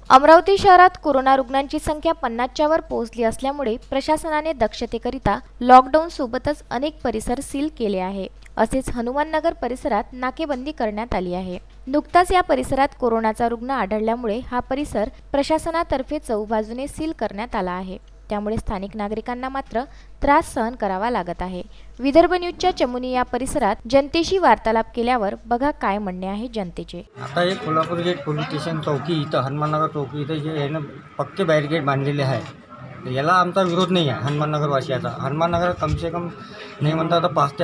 अमरावती शहरात कोरोना रुग्णांची संख्या 50च्या वर पोहोचली असल्यामुळे प्रशासनाने दक्षतेकरिता लॉकडाऊन सोबतच अनेक परिसर सील केले आहे। असेच हनुमाननगर परिसरात नाकेबंदी करण्यात आली आहे। नुकताच या परिसरात कोरोनाचा रुग्ण आढळल्यामुळे हा परिसर प्रशासनातर्फे चौबाजूने सील करण्यात आला आहे। त्यामुळे स्थानिक नागरिकांना मात्र त्रास सहन करावा लागत आहे। विदर्भ न्यूजच्या चमुनी या परिसरात जनतेशी वार्तालाप केल्यावर बघा काय म्हणणे आहे जनतेचे। आता हे कोल्हापूर गेट पोलीस स्टेशन चौकी इथं हनुमाननगर चौकी इथं जे आहे ना पक्के बॅरिकेड बांधलेले आहे। याला आमचा विरोध नाही आहे हनुमाननगर वासियाचा। हनुमाननगर कम से कम नाही म्हणता आता 5 ते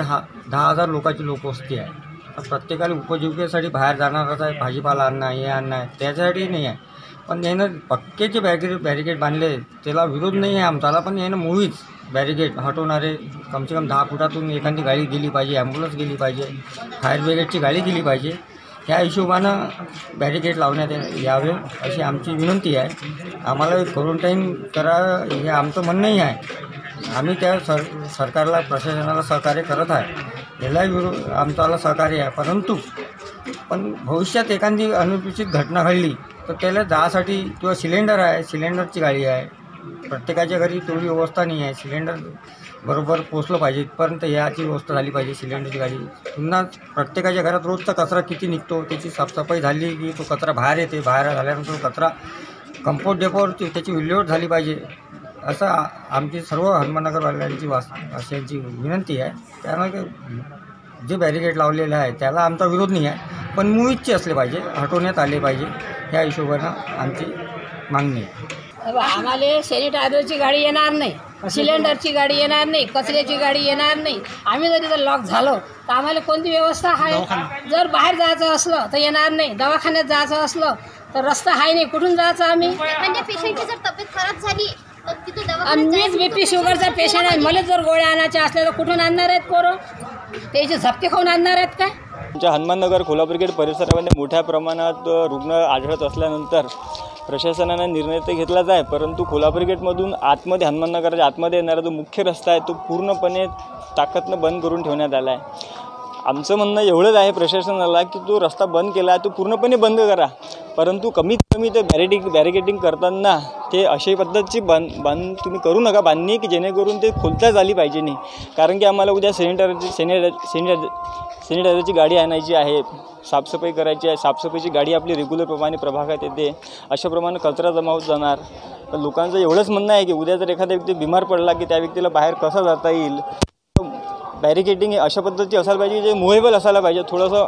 10,000 लोकांची लोकवस्ती आहे। आता प्रत्येकाला उपजीविकेसाठी बाहेर जाणारच आहे, भाजीपाला आणणं हे आणणं आहे, त्याच्यासाठी नाही आहे। पण यानं पक्केचे बॅरिकेड बांधले त्याला विरोध नाही आहे आमचाला, पण यानं मुळीच बॅरिकेड हटवणारे कम से कम 10 फुटातून एखादी गाडी गेली पाहिजे, ॲम्ब्युलन्स गेली पाहिजे, फायर ब्रिगेडची गाडी गेली पाहिजे। ह्या हिशोबानं बॅरिकेड लावण्यात यावे अशी आमची विनंती आहे। आम्हाला क्वारंटाईन करा हे आमचं म्हणणंही आहे। आम्ही त्या सरकारला प्रशासनाला सहकार्य करत आहे, यालाही विरोध आमचाला सहकार्य आहे। परंतु पण भविष्यात एखादी अनुचित घटना घडली तर त्याला जासाठी किंवा सिलेंडर आहे, सिलेंडरची गाडी आहे, प्रत्येकाच्या घरी तेवढी व्यवस्था नाही आहे। सिलेंडर बरोबर पोचलं पाहिजे इथपर्यंत याची व्यवस्था झाली पाहिजे सिलेंडरची गाडी। पुन्हा प्रत्येकाच्या घरात रोजचा कचरा किती निघतो त्याची साफसफाई झाली की तो कचरा बाहेर येते, बाहेर झाल्यानंतर कचरा कंपोस्ट डेपोवर त्याची विल्हेवाट झाली पाहिजे असं आमची सर्व हनुमाननगरवाल्यांची वासियांची विनंती आहे। त्यामुळे जे बॅरिकेड लावलेले आहे त्याला आमचा विरोध नाही आहे, पण मुळीचे असले पाहिजे, हटवण्यात आले पाहिजे ह्या हिशोबानं आमची मागणी आहे। आम्हाला सॅनिटायझरची गाडी येणार नाही, सिलेंडरची गाडी येणार नाही, कचऱ्याची गाडी येणार नाही। आम्ही जर तिथं लॉक झालो तर आम्हाला कोणती व्यवस्था आहे? जर बाहेर जायचं असलं तर येणार नाही, दवाखान्यात जायचं असलं तर रस्ता आहे नाही, कुठून जायचं आम्ही? म्हणजे पेशंटची जर तब्येत खराब झाली तर तिथे मीच BP शुगरचा पेशंट आहे, मला जर गोळ्या आणायच्या असल्या तर कुठून आणणार आहेत पोरं? त्याचे झपके खाऊन आणणार आहेत काय? आमच्या हनुमाननगर कोल्हापूर गेट परिसरामध्ये मोठ्या प्रमाणात रुग्ण आढळत असल्यानंतर प्रशासनाने निर्णय तर घेतलाच आहे, परंतु कोल्हापूर गेटमधून आतमध्ये हनुमाननगरच्या आतमध्ये येणारा जो मुख्य रस्ता आहे तो पूर्णपणे ताकदनं बंद करून ठेवण्यात आला आहे। आमचं म्हणणं एवढंच आहे प्रशासनाला की तो रस्ता बंद केला आहे तो पूर्णपणे बंद करा, परंतु कमीत कमी ते बॅरिकेडिंग करताना ते अशा पद्धतीची बंद तुम्ही करू नका बांधणी की जेणेकरून ते खोलता झाली पाहिजे नाही। कारण की आम्हाला उद्या सॅनिटायझरची गाडी आणायची आहे, साफसफाई करायची आहे, साफसफाईची गाडी आपली रेग्युलरप्रमाणे प्रभागात येते, अशाप्रमाणे कचरा जमा होत जाणार। पण लोकांचं एवढंच म्हणणं आहे की उद्या जर एखादा व्यक्ती बिमार पडला की त्या व्यक्तीला बाहेर कसं जाता येईल, बॅरिकेडिंग अशा पद्धतीची असायला पाहिजे जे मुव्हेबल असायला पाहिजे। थोडंसं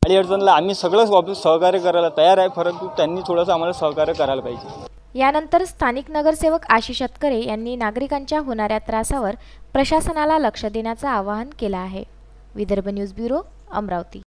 अडचणला आम्ही सगळंच वापस सहकार्य करायला तयार आहे, परंतु त्यांनी थोडंसं आम्हाला सहकार्य करायला पाहिजे। यानंतर स्थानिक नगरसेवक आशिष अतकरे यांनी नागरिकांच्या होणाऱ्या त्रासावर प्रशासनाला लक्ष देण्याचं आवाहन केलं आहे। Vidarbha news bureau, Amravati.